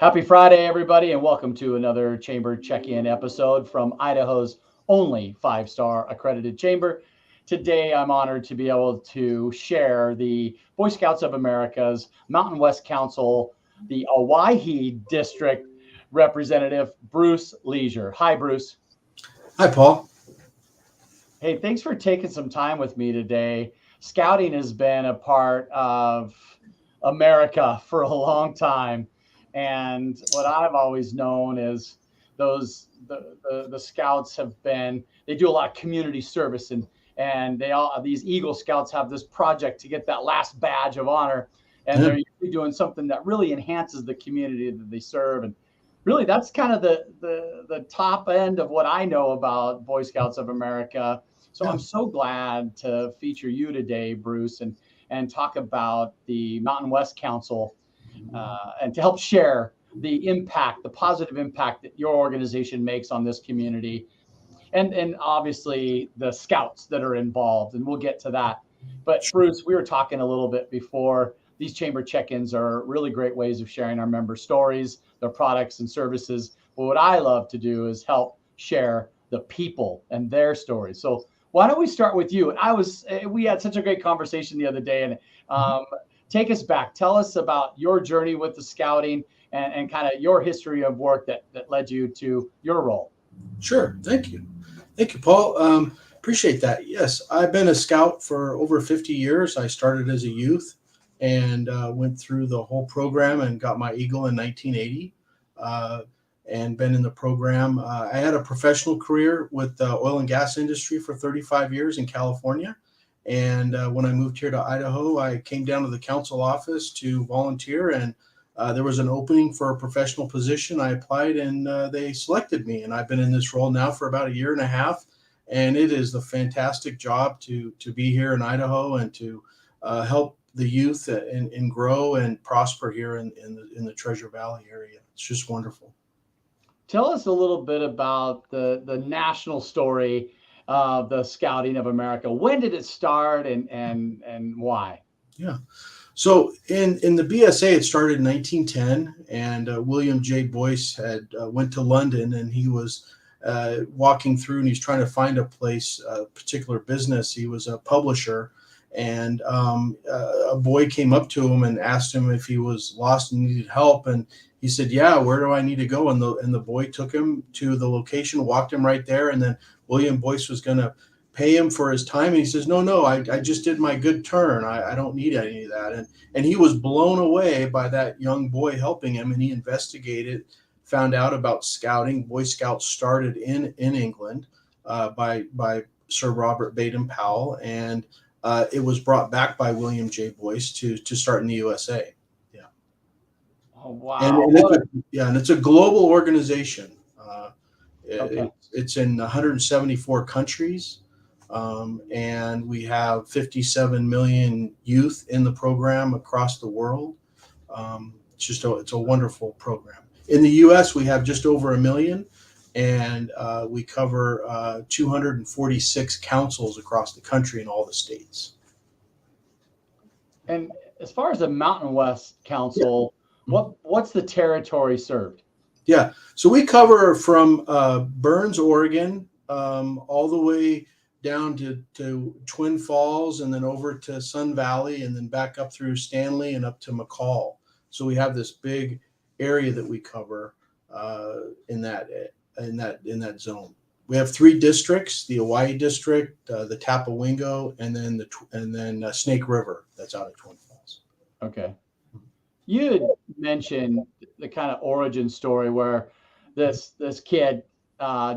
Happy Friday, everybody, and welcome to another Chamber Check-In episode from Idaho's only five-star accredited chamber. Today, I'm honored to be able to share the Boy Scouts of America's Mountain West Council, the Owyhee District Representative, Bruce Leisure. Hi, Bruce. Hi, Paul. Hey, thanks for taking some time with me today. Scouting has been a part of America for a long time. And what I've always known is the scouts have been, they do a lot of community service, and they all, these Eagle Scouts have this project to get that last badge of honor. And Yeah. they're usually doing something that really enhances the community that they serve. And really that's kind of the top end of what I know about Boy Scouts of America. So Yeah. I'm so glad to feature you today, Bruce, and talk about the Mountain West Council, and to help share the impact, the positive impact that your organization makes on this community, and obviously the scouts that are involved, and we'll get to that. But Sure. Bruce, we were talking a little bit before. These chamber check-ins are really great ways of sharing our member stories, their products and services. But what I love to do is help share the people and their stories. So why don't we start with you? We had such a great conversation the other day, and Mhm. take us back. Tell us about your journey with the scouting, and kind of your history of work that led you to your role. Sure. Thank you. Thank you, Paul. Appreciate that. Yes, I've been a scout for over 50 years. I started as a youth and went through the whole program and got my Eagle in 1980, uh, and been in the program. I had a professional career with the oil and gas industry for 35 years in California. And when I moved here to Idaho, I came down to the council office to volunteer, and there was an opening for a professional position. I applied, and they selected me, and I've been in this role now for about a year and a half. And it is a fantastic job to be here in Idaho and to help the youth and grow and prosper here in the Treasure Valley area. It's just wonderful. Tell us a little bit about the national story of the Scouting of America. When did it start, and why? Yeah. So in the BSA, it started in 1910, and William J. Boyce had went to London, and he was walking through, and he's trying to find a place, a particular business. He was a publisher, and a boy came up to him and asked him if he was lost and needed help, and he said, "Yeah, where do I need to go?" And the boy took him to the location, walked him right there, and then William Boyce was going to pay him for his time. And he says, no, I just did my good turn. I don't need any of that. And he was blown away by that young boy helping him. And he investigated, found out about scouting. Boy Scouts started in England by Sir Robert Baden-Powell. And it was brought back by William J. Boyce to start in the USA. Yeah. Oh, And, wow. and it's a, yeah, and it's a global organization. Okay. It's in 174 countries, and we have 57 million youth in the program across the world. It's a wonderful program. In the U.S., we have just over a million, and we cover 246 councils across the country in all the states. And as far as the Mountain West Yeah. Council, Mhm. what's the territory served? Yeah. So we cover from Burns, Oregon, all the way down to Twin Falls, and then over to Sun Valley, and then back up through Stanley and up to McCall. So we have this big area that we cover in that zone. We have three districts: the Owyhee district, the Tapawingo, and then Snake River. That's out of Twin Falls. Okay. You had mentioned the kind of origin story where this kid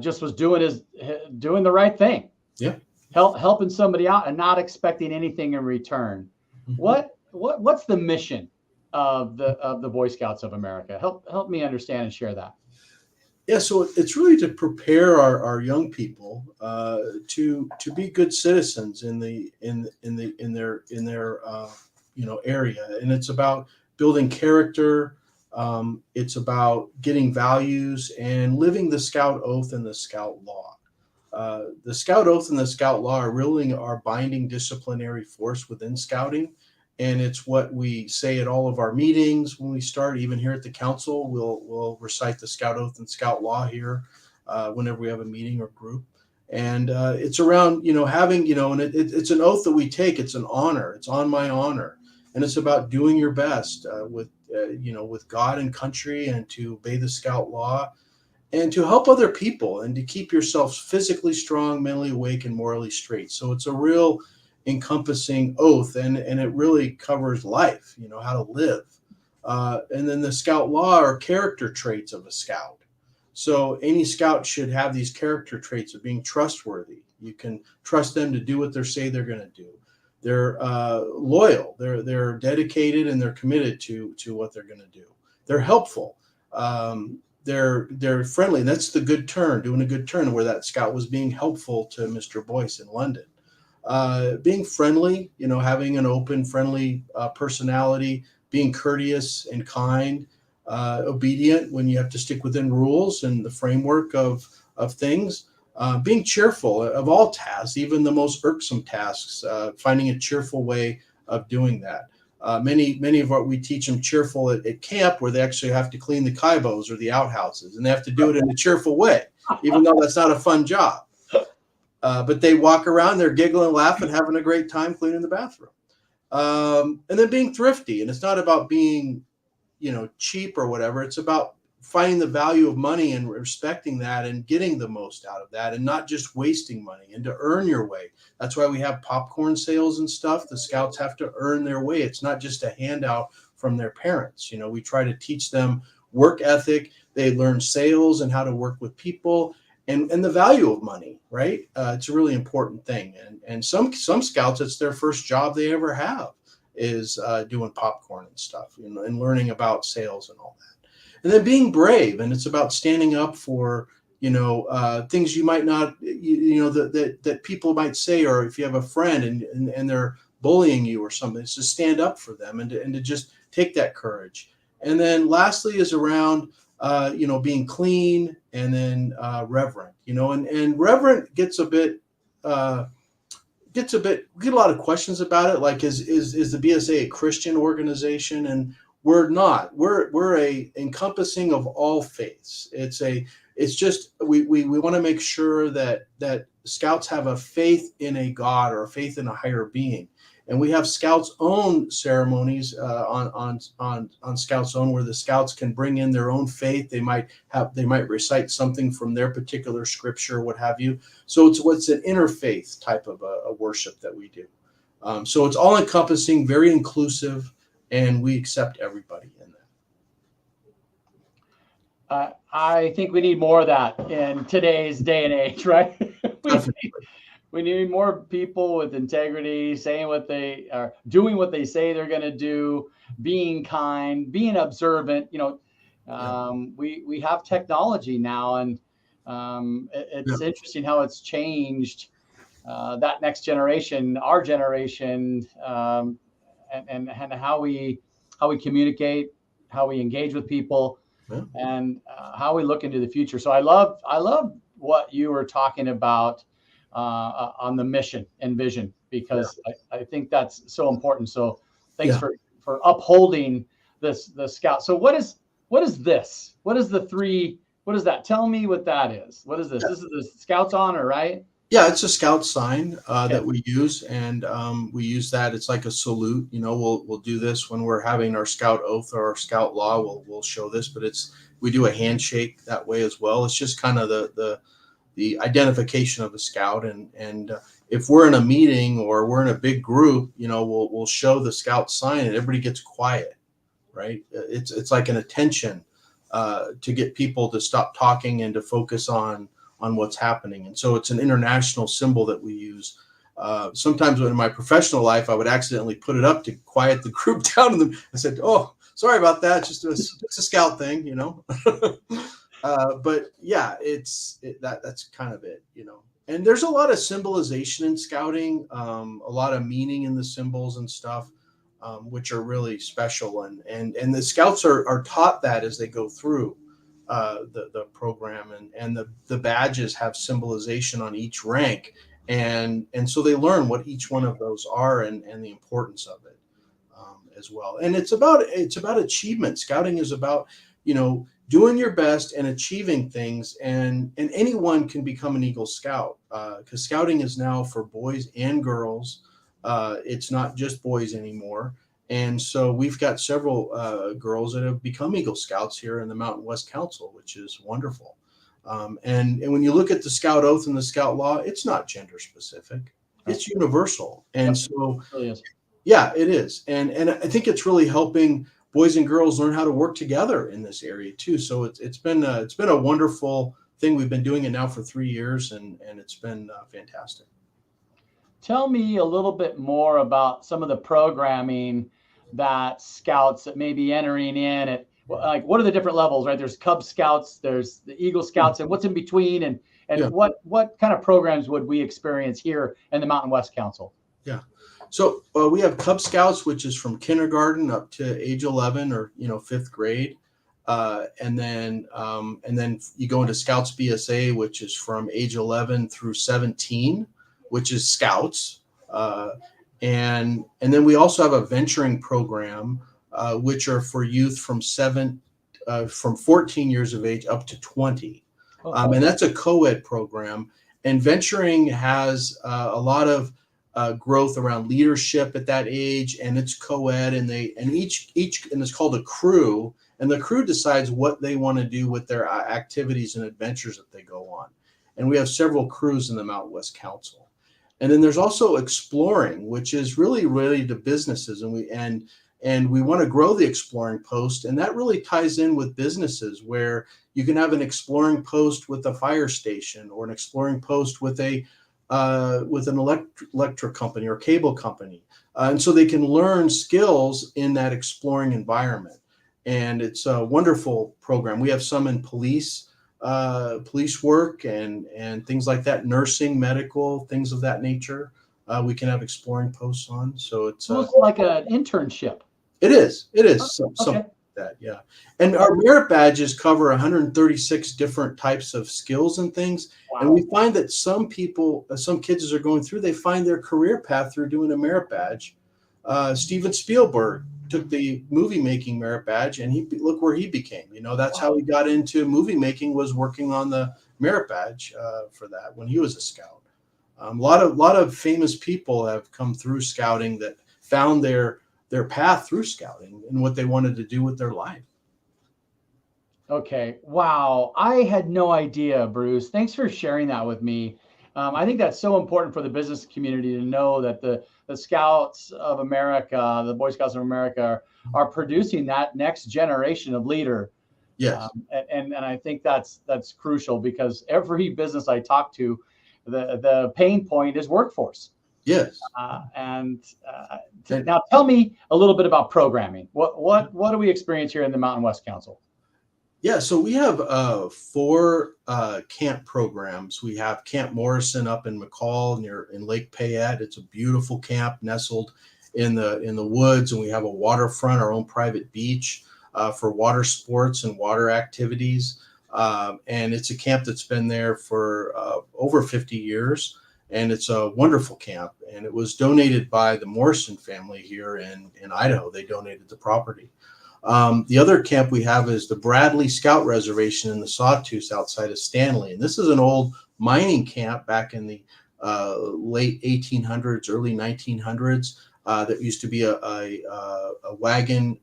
just was doing the right thing, Yeah. helping somebody out and not expecting anything in return. Mhm. What's the mission of the Boy Scouts of America? Help me understand and share that. Yeah, so it's really to prepare our young people to be good citizens in their area, and it's about building character. It's about getting values and living the Scout Oath and the Scout Law. The Scout Oath and the Scout Law are really our binding disciplinary force within Scouting, and it's what we say at all of our meetings when we start. Even here at the council, we'll recite the Scout Oath and Scout Law here whenever we have a meeting or group. And it's around, having, and it's an oath that we take. It's an honor. It's on my honor, and it's about doing your best with God and country, and to obey the Scout Law, and to help other people, and to keep yourself physically strong, mentally awake, and morally straight. So it's a real encompassing oath, and it really covers life, how to live. And then the Scout Law are character traits of a scout. So any scout should have these character traits of being trustworthy. You can trust them to do what they say they're going to do. They're loyal. They're dedicated, and they're committed to what they're going to do. They're helpful. They're friendly. That's the good turn, doing a good turn, where that scout was being helpful to Mr. Boyce in London. Being friendly, having an open, friendly personality, being courteous and kind, obedient when you have to stick within rules and the framework of things, being cheerful of all tasks, even the most irksome tasks, finding a cheerful way of doing that. Many of what we teach them cheerful at camp, where they actually have to clean the kaibos or the outhouses, and they have to do it in a cheerful way, even though that's not a fun job. But they walk around, they're giggling, laughing, having a great time cleaning the bathroom. And then being thrifty. And it's not about being, cheap or whatever. It's about finding the value of money and respecting that and getting the most out of that, and not just wasting money, and to earn your way. That's why we have popcorn sales and stuff. The scouts have to earn their way. It's not just a handout from their parents. We try to teach them work ethic. They learn sales and how to work with people, and the value of money, right? It's a really important thing. And some scouts, it's their first job they ever have, is doing popcorn and stuff, and learning about sales and all that. And then being brave, and it's about standing up for, things you might not, that people might say, or if you have a friend and they're bullying you or something, it's to stand up for them, and to just take that courage. And then lastly is around, being clean, and then reverent, and reverent we get a lot of questions about it. Like, is the BSA a Christian organization? And we're not. We're a encompassing of all faiths. It's just we want to make sure that scouts have a faith in a God, or a faith in a higher being. And we have Scouts' own ceremonies on Scouts' own, where the Scouts can bring in their own faith. They might recite something from their particular scripture, what have you. So it's an interfaith type of a worship that we do. So it's all encompassing, very inclusive, and we accept everybody in that. I think we need more of that in today's day and age, right? We need more people with integrity, saying what they are, doing what they say they're going to do, being kind, being observant. We have technology now, and it's interesting how it's changed that next generation, our generation, and how we communicate, how we engage with people, and how we look into the future. So I love what you were talking about on the mission and vision, because I think that's so important. So thanks for upholding the Scout. So what is this? What is the three? What is that? Tell me what that is. What is this? This is the Scout's honor, right? Yeah, it's a Scout sign that we use, and we use that. It's like a salute. We'll do this when we're having our Scout oath or our Scout law. We'll show this, but we do a handshake that way as well. It's just kind of the identification of a Scout, and if we're in a meeting or we're in a big group, we'll show the Scout sign, and everybody gets quiet, right? It's like an attention to get people to stop talking and to focus on what's happening. And so it's an international symbol that we use. Sometimes in my professional life, I would accidentally put it up to quiet the group down, and I said, "Oh, sorry about that. It's just a Scout thing, But yeah, that's kind of it, And there's a lot of symbolization in Scouting, a lot of meaning in the symbols and stuff, which are really special. And the Scouts are taught that as they go through the program, and the badges have symbolization on each rank, and so they learn what each one of those are, and the importance of it. as well. And it's about achievement. Scouting is about, doing your best and achieving things, and anyone can become an Eagle Scout, because scouting is now for boys and girls. It's not just boys anymore. And so we've got several girls that have become Eagle Scouts here in the Mountain West Council, which is wonderful. And when you look at the Scout Oath and the Scout Law, it's not gender specific; it's universal. And so, It really is. yeah, it is. And I think it's really helping boys and girls learn how to work together in this area too. So it's been a wonderful thing. We've been doing it now for 3 years, and it's been fantastic. Tell me a little bit more about some of the programming that scouts that may be entering in at, like, what are the different levels, right? There's Cub Scouts, there's the Eagle Scouts, and what's in between, and Yeah. what kind of programs would we experience here in the Mountain West Council? Yeah. So we have Cub Scouts, which is from kindergarten up to age 11, or 5th grade, and then you go into Scouts BSA, which is from age 11 through 17, which is Scouts, and then we also have a venturing program, which are for youth from 14 years of age up to 20, and that's a co-ed program. And venturing has a lot of growth around leadership at that age, and it's co-ed, and each and it's called a crew, and the crew decides what they want to do with their activities and adventures that they go on. And we have several crews in the Mountain West Council. And then there's also exploring, which is really related to businesses, and we want to grow the exploring post, and that really ties in with businesses, where you can have an exploring post with a fire station, or an exploring post with an electric company or cable company, and so they can learn skills in that exploring environment. And it's a wonderful program. We have some in police work and things like that, nursing, medical, things of that nature. We can have exploring posts on. So it's like an internship. It is Okay. something like that. Yeah. And our merit badges cover 136 different types of skills and things. Wow. And we find that some kids as are going through, they find their career path through doing a merit badge. Steven Spielberg took the movie making merit badge, and look where he became. That's how he got into movie making, was working on the merit badge for that when he was a scout. A lot of famous people have come through scouting that found their path through scouting and what they wanted to do with their life. Okay. Wow. I had no idea, Bruce. Thanks for sharing that with me. I think that's so important for the business community to know that the Scouts of America, the Boy Scouts of America, are producing that next generation of leader. Yes. And I think that's crucial, because every business I talk to, the pain point is workforce. Yes. Now tell me a little bit about programming. What do we experience here in the Mountain West Council? Yeah, so we have 4 camp programs. We have Camp Morrison up in McCall in Lake Payette. It's a beautiful camp nestled in the woods, and we have a waterfront, our own private beach for water sports and water activities. And it's a camp that's been there for over 50 years, and it's a wonderful camp. And it was donated by the Morrison family here in Idaho. They donated the property. The other camp we have is the Bradley Scout Reservation in the Sawtooth outside of Stanley. And this is an old mining camp back in the late 1800s, early 1900s. That used to be a wagon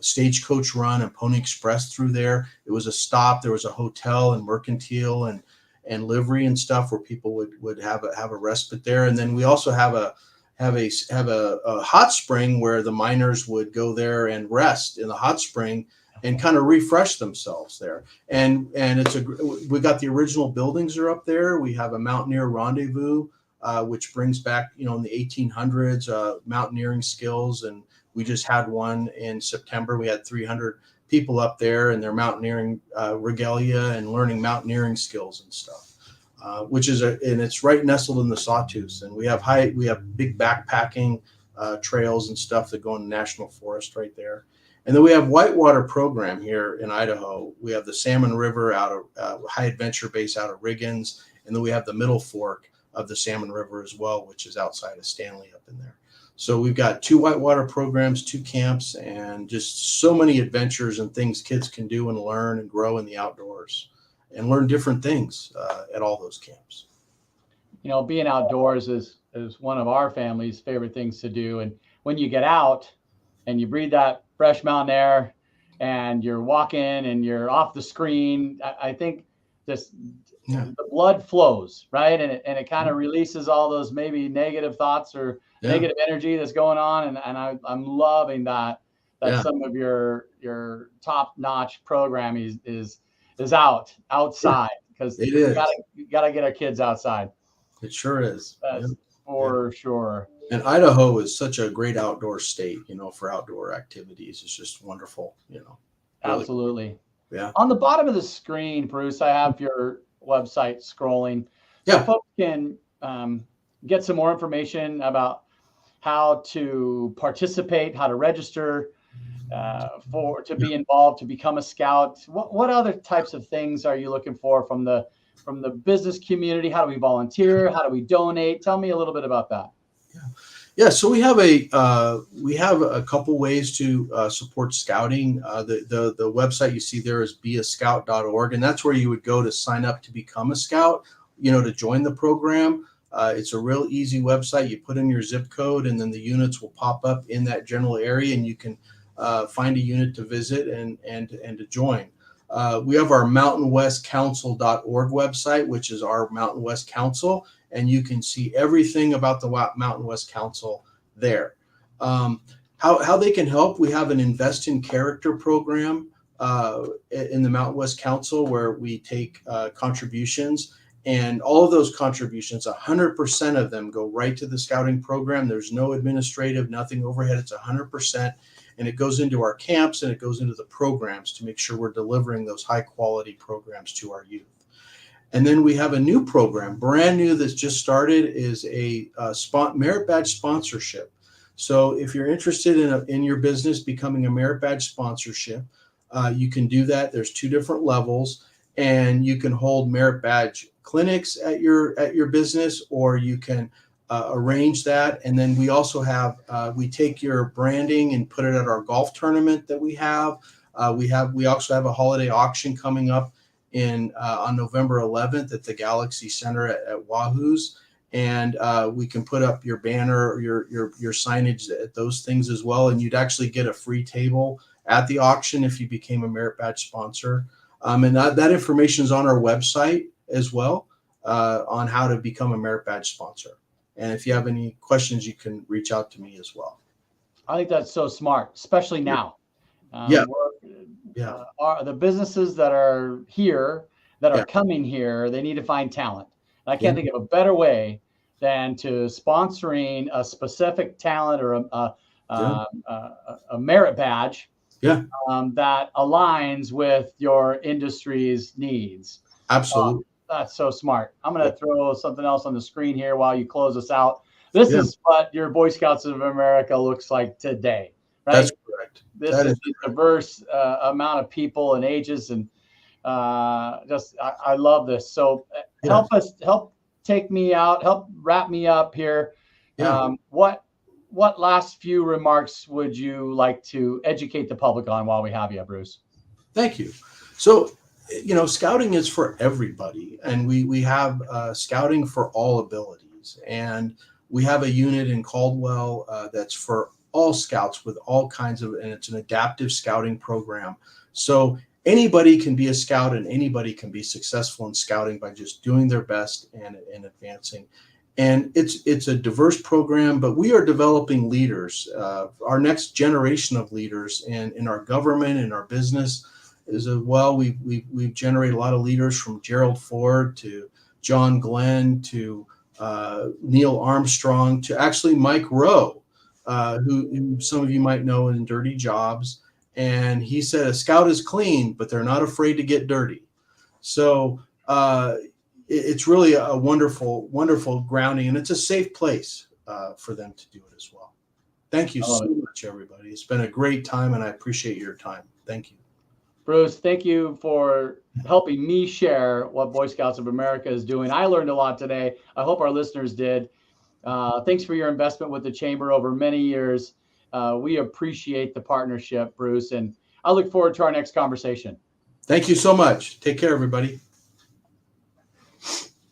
stagecoach run and Pony Express through there. It was a stop. There was a hotel and mercantile and livery and stuff where people would have a respite there. And then we also have a hot spring where the miners would go there and rest in the hot spring and kind of refresh themselves there. And we got the original buildings are up there. We have a Mountaineer Rendezvous, which brings back, in the 1800s, mountaineering skills. And we just had one in September. We had 300 people up there, and their mountaineering regalia and learning mountaineering skills and stuff. And it's right nestled in the Sawtooth, and we have big backpacking trails and stuff that go in the National Forest right there. And then we have whitewater program here in Idaho. We have the Salmon River out of High Adventure Base out of Riggins, and then we have the Middle Fork of the Salmon River as well, which is outside of Stanley up in there. So we've got 2 whitewater programs, 2 camps, and just so many adventures and things kids can do and learn and grow in the outdoors and learn different things at all those camps. You know, being outdoors is one of our family's favorite things to do. And when you get out and you breathe that fresh mountain air and you're walking and you're off the screen, I think this the blood flows, right? And it kind of releases all those maybe negative thoughts or negative energy that's going on. And I'm loving that some of your top notch programming is outside, because you gotta get our kids outside. It sure is. That's for sure. And Idaho is such a great outdoor state, for outdoor activities. It's just wonderful, Really. Absolutely. Yeah. On the bottom of the screen, Bruce, I have your website scrolling. Yeah. So folks can get some more information about how to participate, how to register to be involved, to become a scout. What other types of things are you looking for from the business community? How do we volunteer? How do we donate? Tell me a little bit about that. Yeah. So we have a couple ways to support scouting. The website you see there is beascout.org, and that's where you would go to sign up to become a scout, to join the program. It's a real easy website. You put in your zip code, and then the units will pop up in that general area, and you can find a unit to visit and to join. We have our mountainwestcouncil.org website, which is our Mountain West Council, and you can see everything about the Mountain West Council there. How they can help, we have an Invest in Character program in the Mountain West Council where we take contributions, and all of those contributions, 100% of them go right to the scouting program. There's no administrative, nothing overhead. It's 100%. And it goes into our camps and it goes into the programs to make sure we're delivering those high quality programs to our youth. And then we have a new program, brand new, that's just started, is a merit badge sponsorship. So if you're interested in your business becoming a merit badge sponsorship, you can do that. There's 2 different levels, and you can hold merit badge clinics at your business, or you can arrange that. And then we also have we take your branding and put it at our golf tournament that we have. We also have a holiday auction coming up on November 11th at the Galaxy Center at Wahoo's, and we can put up your banner or your signage at those things as well. And you'd actually get a free table at the auction if you became a merit badge sponsor. And that information is on our website as well on how to become a merit badge sponsor. And if you have any questions, you can reach out to me as well. I think that's so smart, especially now. The businesses that are here, that are coming here, they need to find talent. And I can't think of a better way than to sponsoring a specific talent or a merit badge that aligns with your industry's needs. Absolutely. That's so smart. I'm going to throw something else on the screen here while you close us out. This is what your Boy Scouts of America looks like today, right? That's correct. This is a diverse amount of people and ages, and I love this. So help take me out, help wrap me up here. What last few remarks would you like to educate the public on while we have you, Bruce? Thank you. So, scouting is for everybody, and we have scouting for all abilities, and we have a unit in Caldwell that's for all scouts with all kinds of, and it's an adaptive scouting program. So anybody can be a scout, and anybody can be successful in scouting by just doing their best and advancing. And it's a diverse program, but we are developing leaders. Our next generation of leaders in our government, in our business, as well. We've generated a lot of leaders, from Gerald Ford to John Glenn to Neil Armstrong to actually Mike Rowe, who some of you might know in Dirty Jobs. And he said, a scout is clean, but they're not afraid to get dirty. So it's really a wonderful, wonderful grounding, and it's a safe place for them to do it as well. Thank you so much, everybody. It's been a great time, and I appreciate your time. Thank you. Bruce, thank you for helping me share what Boy Scouts of America is doing. I learned a lot today. I hope our listeners did. Thanks for your investment with the Chamber over many years. We appreciate the partnership, Bruce, and I look forward to our next conversation. Thank you so much. Take care, everybody.